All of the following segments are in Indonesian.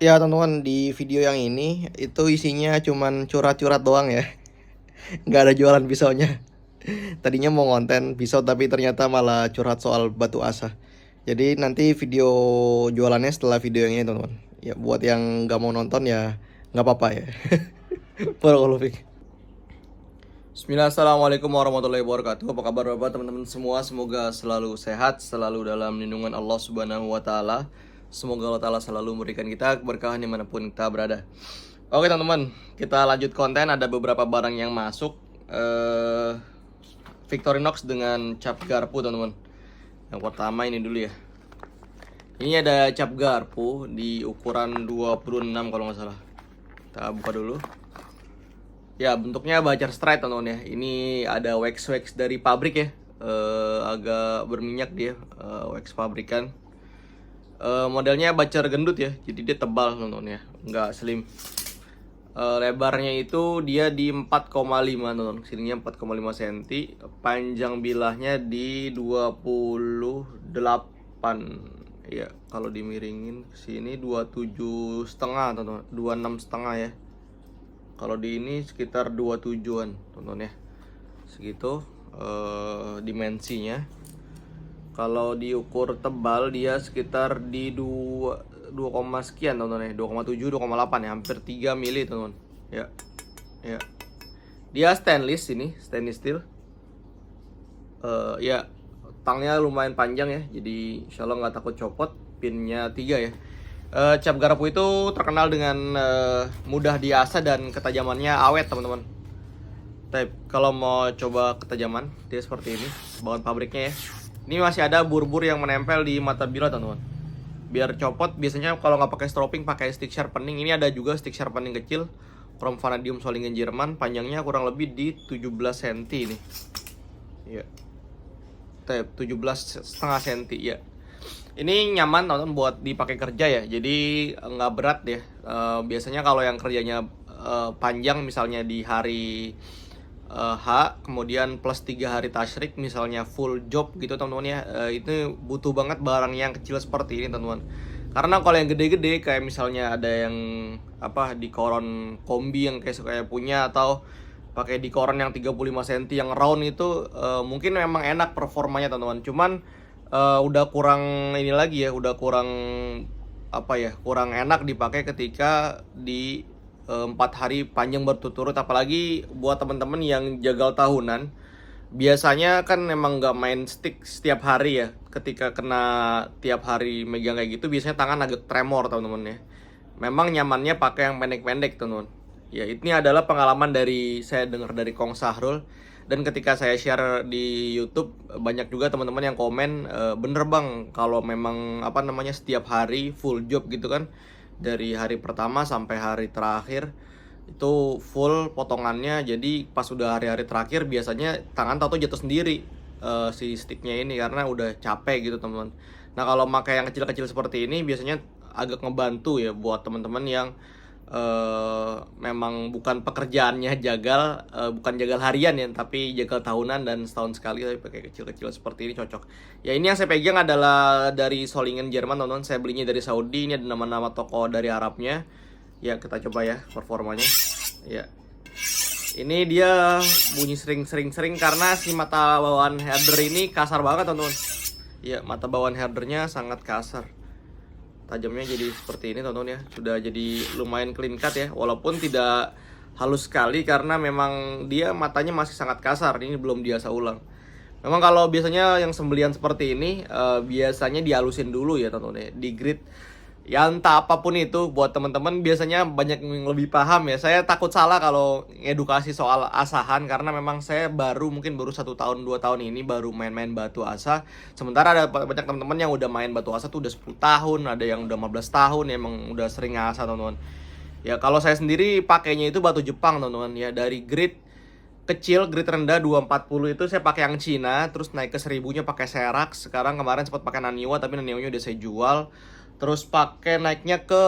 Ya teman-teman, di video yang ini itu isinya cuman curhat-curhat doang ya. Nggak ada jualan pisaunya. Tadinya mau konten pisau tapi ternyata malah curhat soal batu asa. Jadi nanti video jualannya setelah video yang ini teman-teman. Ya buat yang nggak mau nonton ya nggak apa-apa ya. Barakallahu. Bismillah, assalamualaikum warahmatullahi wabarakatuh. Apa kabar bapak teman-teman semua? Semoga selalu sehat, selalu dalam lindungan Allah Subhanahu Wa Taala. Semoga Allah Taala selalu memberikan kita keberkahan dimanapun kita berada. Oke teman-teman, kita lanjut konten. Ada beberapa barang yang masuk. Victorinox dengan cap garpu teman-teman. Yang pertama ini dulu ya. Ini ada cap garpu di ukuran 26 kalau nggak salah. Kita buka dulu. Ya, bentuknya bacar straight teman-teman ya. Ini ada wax dari pabrik ya. Agak berminyak dia, wax pabrikan. Modelnya bacar gendut ya. Jadi dia tebal teman-teman ya, nggak slim. Lebarnya itu dia di 4,5 teman-teman. Sininya 4,5 cm. Panjang bilahnya di 28. Ya, kalau dimiringin ke sini 27,5 teman-teman. 26,5 ya. Kalau di ini sekitar 27-an teman-teman ya. Segitu dimensinya. Kalau diukur tebal dia sekitar di 2 sekian teman-teman ya. 2,7 2,8 ya, hampir 3 mili teman-teman. Ya. Ya. Dia stainless ini, stainless steel. Ya, tangnya lumayan panjang ya. Jadi insyaallah nggak takut copot. Pinnya 3 ya. Cap garpu itu terkenal dengan mudah diasah dan ketajamannya awet teman-teman. Tapi kalau mau coba ketajaman dia seperti ini bawaan pabriknya ya. Ini masih ada bur-bur yang menempel di mata bilah teman-teman. Biar copot biasanya kalau nggak pakai stropping pakai stick sharpening. Ini ada juga stick sharpening kecil chrome vanadium Solingen Jerman, panjangnya kurang lebih di 17 cm ini. Ya. 17,5 cm ya. Ini nyaman teman-teman buat dipakai kerja ya, jadi nggak berat ya. Biasanya kalau yang kerjanya panjang misalnya di hari H, kemudian plus 3 hari tasyrik misalnya full job gitu teman-teman ya, itu butuh banget barang yang kecil seperti ini teman-teman. Karena kalau yang gede-gede kayak misalnya ada yang dikoron kombi yang kayak saya punya, atau pakai dikoron yang 35 cm yang round itu mungkin memang enak performanya teman-teman. Cuman udah kurang ini lagi ya, udah kurang kurang enak dipakai ketika di 4 hari panjang berturut-turut, apalagi buat teman-teman yang jagal tahunan. Biasanya kan memang nggak main stick setiap hari ya. Ketika kena tiap hari megang kayak gitu biasanya tangan agak tremor teman-teman ya. Memang nyamannya pakai yang pendek-pendek teman-teman. Ya, ini adalah pengalaman dari saya dengar dari Kong Sahrul. Dan ketika saya share di YouTube, banyak juga teman-teman yang komen, bener bang, kalau memang setiap hari full job gitu kan, dari hari pertama sampai hari terakhir itu full potongannya. Jadi pas udah hari-hari terakhir biasanya tangan tato jatuh sendiri si sticknya ini karena udah capek gitu teman-teman. Nah kalau pakai yang kecil-kecil seperti ini biasanya agak ngebantu ya buat teman-teman yang memang bukan pekerjaannya jagal, bukan jagal harian ya, tapi jagal tahunan dan setahun sekali, tapi pakai kecil-kecil seperti ini cocok. Ya, ini yang saya pegang adalah dari Solingen Jerman teman-teman. Saya belinya dari Saudi. Ini ada nama-nama toko dari Arabnya. Ya, kita coba ya performanya. Ya. Ini dia bunyi sering karena si mata bawaan header ini kasar banget teman-teman. Ya, mata bawaan headernya sangat kasar. Tajamnya jadi seperti ini teman-teman ya. Sudah jadi lumayan clean cut ya, walaupun tidak halus sekali karena memang dia matanya masih sangat kasar. Ini belum diasah ulang. Memang kalau biasanya yang sembelian seperti ini biasanya dihalusin dulu ya teman-teman ya, di grid. Ya entah apapun itu, buat teman-teman biasanya banyak yang lebih paham ya. Saya takut salah kalau edukasi soal asahan karena memang saya mungkin baru 1 tahun 2 tahun ini baru main-main batu asa. Sementara ada banyak teman-teman yang udah main batu asa tuh udah 10 tahun, ada yang udah 15 tahun ya, emang udah sering ngasah teman-teman. Ya kalau saya sendiri pakainya itu batu Jepang teman-teman ya, dari grade kecil, grade rendah 240 itu saya pakai yang Cina, terus naik ke 1000-nya pakai Serax. Sekarang kemarin sempat pakai Naniwa tapi Naniwa-nya udah saya jual. Terus pakai naiknya ke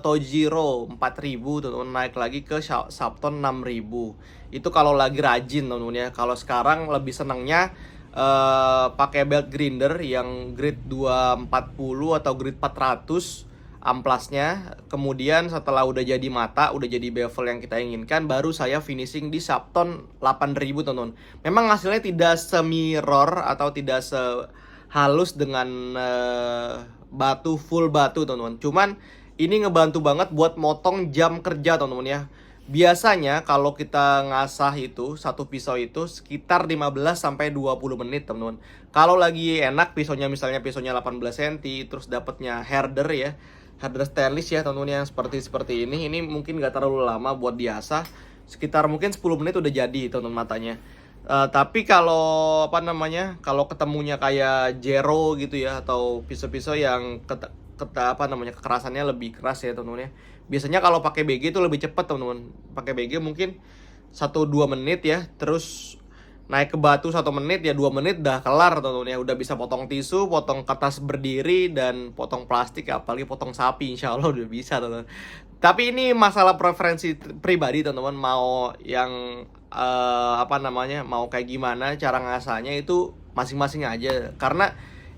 Tojiro 4000 teman-teman, naik lagi ke Sapton 6000. Itu kalau lagi rajin teman-teman ya. Kalau sekarang lebih senangnya pakai belt grinder yang grade 240 atau grade 400 amplasnya. Kemudian setelah udah jadi mata, udah jadi bevel yang kita inginkan, baru saya finishing di Subton 8000 teman-teman. Memang hasilnya tidak semirror atau tidak sehalus dengan batu full batu teman-teman. Cuman ini ngebantu banget buat motong jam kerja teman-teman ya. Biasanya kalau kita ngasah itu satu pisau itu sekitar 15 sampai 20 menit teman-teman. Kalau lagi enak pisaunya, misalnya pisaunya 18 cm terus dapatnya herder ya, herder stainless ya teman-teman, yang seperti ini mungkin nggak terlalu lama buat diasah, sekitar mungkin 10 menit udah jadi teman-teman matanya. Tapi kalau apa namanya, kalau ketemunya kayak Jero gitu ya, atau pisau-pisau yang kekerasannya lebih keras ya teman-teman ya, biasanya kalau pakai BG itu lebih cepat teman-teman. Pakai BG mungkin 1-2 menit ya, terus naik ke batu 1 menit ya, 2 menit udah kelar teman-teman ya. Udah bisa potong tisu, potong kertas berdiri, dan potong plastik, apalagi potong sapi, insya Allah udah bisa teman-teman. Tapi ini masalah preferensi pribadi teman-teman, mau yang apa namanya, mau kayak gimana cara ngasahnya itu masing-masing aja. Karena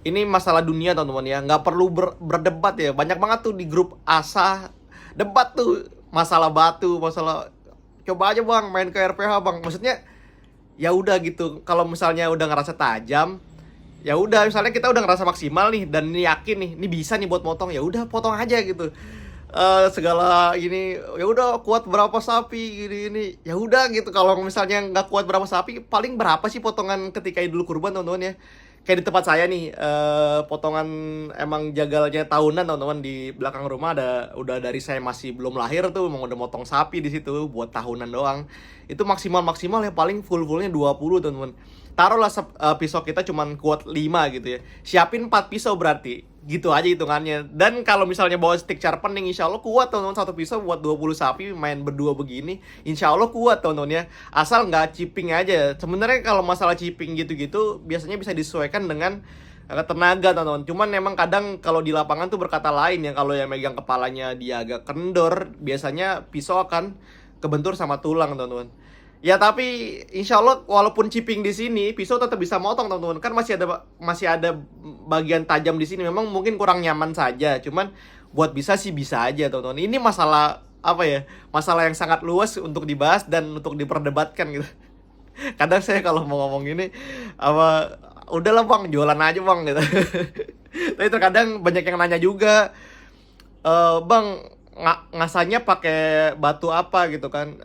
ini masalah dunia teman-teman ya, nggak perlu berdebat ya. Banyak banget tuh di grup asah debat tuh masalah batu, masalah coba aja bang main ke RPH bang. Maksudnya ya udah gitu, kalau misalnya udah ngerasa tajam, ya udah, misalnya kita udah ngerasa maksimal nih dan ini yakin nih, ini bisa nih buat motong, ya udah potong aja gitu. Segala ini ya udah kuat berapa sapi ini ya udah gitu. Kalau misalnya nggak kuat berapa sapi, paling berapa sih potongan ketika Idul Kurban teman-teman ya. Kayak di tempat saya nih, potongan emang jagalnya tahunan teman-teman, di belakang rumah ada, udah dari saya masih belum lahir tuh emang udah motong sapi di situ buat tahunan doang. Itu maksimal ya paling fullnya 20 teman-teman. Taruhlah pisau kita cuman kuat 5 gitu ya, siapin 4 pisau berarti gitu aja hitungannya. Dan kalau misalnya bawa stick sharpening, insya Allah kuat teman-teman, satu pisau buat 20 sapi main berdua begini, insya Allah kuat teman-teman ya. Asal nggak chipping aja. Sebenarnya kalau masalah chipping gitu-gitu biasanya bisa disesuaikan dengan tenaga teman-teman. Cuman memang kadang kalau di lapangan tuh berkata lain ya, kalau yang megang kepalanya dia agak kendor, biasanya pisau akan kebentur sama tulang teman-teman. Ya tapi insya Allah walaupun chipping di sini, pisau tetap bisa motong teman-teman. Kan masih ada bagian tajam di sini. Memang mungkin kurang nyaman saja. Cuman buat bisa sih bisa aja teman-teman. Ini masalah apa ya? Masalah yang sangat luas untuk dibahas dan untuk diperdebatkan gitu. Kadang saya kalau mau ngomong gini, apa udahlah bang, jualan aja bang gitu. Tapi terkadang banyak yang nanya juga, bang ngasahnya pakai batu apa gitu kan.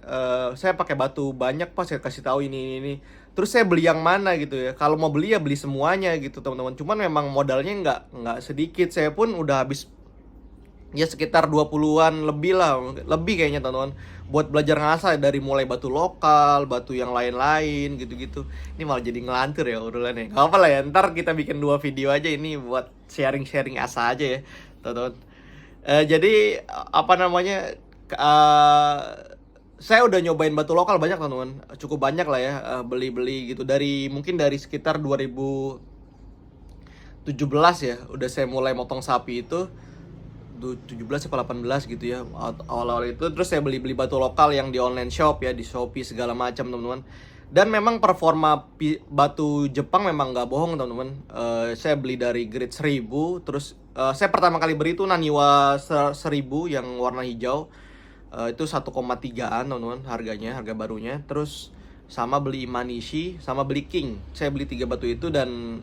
Saya pakai batu banyak pas, saya kasih tahu ini. Terus saya beli yang mana gitu ya. Kalau mau beli ya beli semuanya gitu teman-teman. Cuman memang modalnya nggak sedikit. Saya pun udah habis ya sekitar 20-an lebih lah, lebih kayaknya teman-teman, buat belajar ngasah, dari mulai batu lokal, batu yang lain-lain gitu-gitu. Ini malah jadi ngelantur ya urulannya. Gak apa lah ya, ntar kita bikin 2 video aja ini buat sharing-sharing asah aja ya teman-teman. Jadi apa namanya, saya udah nyobain batu lokal banyak teman-teman, cukup banyak lah ya, beli-beli gitu mungkin dari sekitar 2017 ya, udah saya mulai motong sapi itu 17 atau 18 gitu ya, awal-awal itu. Terus saya beli batu lokal yang di online shop ya, di Shopee segala macam teman-teman. Dan memang performa batu Jepang memang nggak bohong teman-teman. Saya beli dari grade 1000. Terus saya pertama kali beli itu Naniwa 1000 yang warna hijau. Itu 1,3an teman-teman harganya, harga barunya. Terus sama beli Imanishi, sama beli King. Saya beli 3 batu itu dan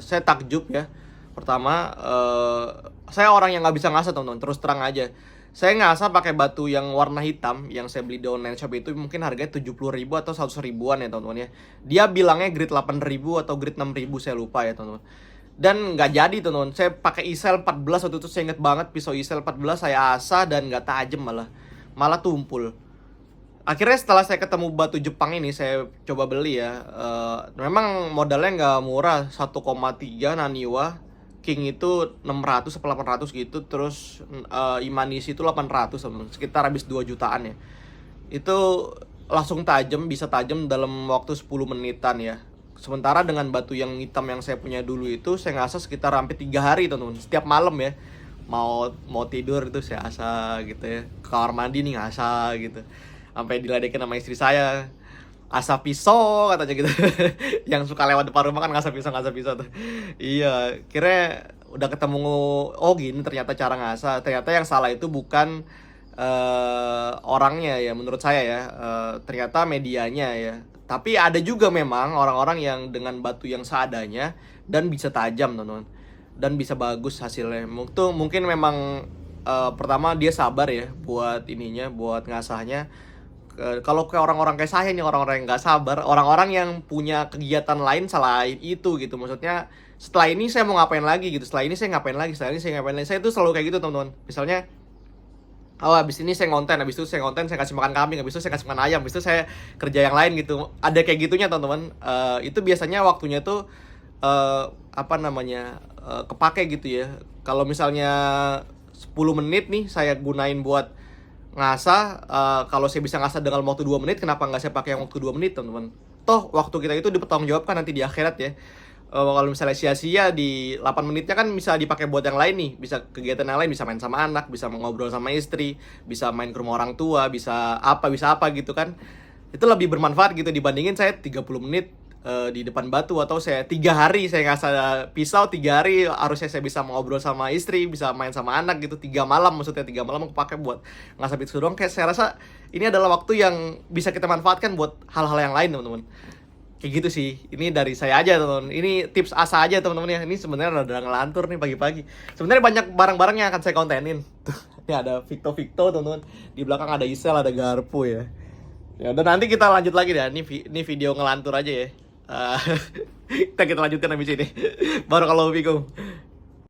saya takjub ya. Pertama, saya orang yang nggak bisa ngasah teman-teman, terus terang aja. Saya ngasah pakai batu yang warna hitam yang saya beli di online shop itu mungkin harganya 70.000 atau 100 ribuan ya teman-teman ya. Dia bilangnya grade 8.000 atau grade 6.000, saya lupa ya teman-teman. Dan nggak jadi teman-teman. Saya pakai Isel 14 waktu itu, saya inget banget pisau Isel 14 saya asah dan nggak tajam, malah tumpul. Akhirnya setelah saya ketemu batu Jepang ini, saya coba beli ya. Memang modalnya nggak murah, 1,3 Naniwa. King itu 600 atau 800 gitu. Terus Imanishi itu 800 teman, sekitar habis 2 jutaan ya. Itu langsung tajam, bisa tajam dalam waktu 10 menitan ya. Sementara dengan batu yang hitam yang saya punya dulu itu, saya ngasah sekitar hampir 3 hari teman-teman. Setiap malam ya, mau tidur itu saya asah gitu ya. Ke kamar mandi nih ngasah gitu. Sampai diledekin sama istri saya, asap pisau katanya gitu. Yang suka lewat depan rumah kan ngasap pisau tuh. Iya, kira udah ketemu, oh gini ternyata cara ngasah. Ternyata yang salah itu bukan orangnya ya, menurut saya ya, ternyata medianya ya. Tapi ada juga memang orang-orang yang dengan batu yang seadanya dan bisa tajam, teman-teman, dan bisa bagus hasilnya. Mungkin memang pertama dia sabar ya buat ininya, buat ngasahnya. Kalau kayak orang-orang kayak saya nih, orang-orang yang nggak sabar, orang-orang yang punya kegiatan lain selain itu gitu. Maksudnya setelah ini saya mau ngapain lagi gitu, setelah ini saya ngapain lagi, setelah ini saya ngapain lagi. Saya tuh selalu kayak gitu, teman-teman. Misalnya, oh habis ini saya ngonten, habis itu saya ngonten, saya kasih makan kambing, habis itu saya kasih makan ayam, habis itu saya kerja yang lain gitu. Ada kayak gitunya, teman-teman. Itu biasanya waktunya tuh apa namanya, kepake gitu ya. Kalau misalnya 10 menit nih saya gunain buat ngasah, kalau saya bisa ngasah dengan waktu 2 menit, kenapa nggak saya pakai yang waktu 2 menit, teman-teman? Toh waktu kita itu dipertanggungjawabkan nanti di akhirat ya. Kalau misalnya sia-sia di 8 menitnya kan bisa dipakai buat yang lain nih, bisa kegiatan yang lain, bisa main sama anak, bisa ngobrol sama istri, bisa main ke rumah orang tua, bisa apa gitu kan. Itu lebih bermanfaat gitu dibandingin saya 30 menit di depan batu, atau saya 3 hari saya ngasah pisau, 3 hari harusnya saya bisa ngobrol sama istri, bisa main sama anak gitu. 3 malam, maksudnya 3 malam aku pakai buat ngasah pisau doang. Kayak saya rasa ini adalah waktu yang bisa kita manfaatkan buat hal-hal yang lain, teman-teman. Kayak gitu sih. Ini dari saya aja, teman-teman. Ini tips asa aja, teman-teman ya. Ini sebenarnya udah ngelantur nih pagi-pagi. Sebenarnya banyak barang-barang yang akan saya kontenin. Tuh, ini ada Victo, teman-teman. Di belakang ada Isel, ada Garpu ya. Ya, dan nanti kita lanjut lagi deh. Ini video ngelantur aja ya. Kita lanjutkan habis ini. Baru kalau bingung.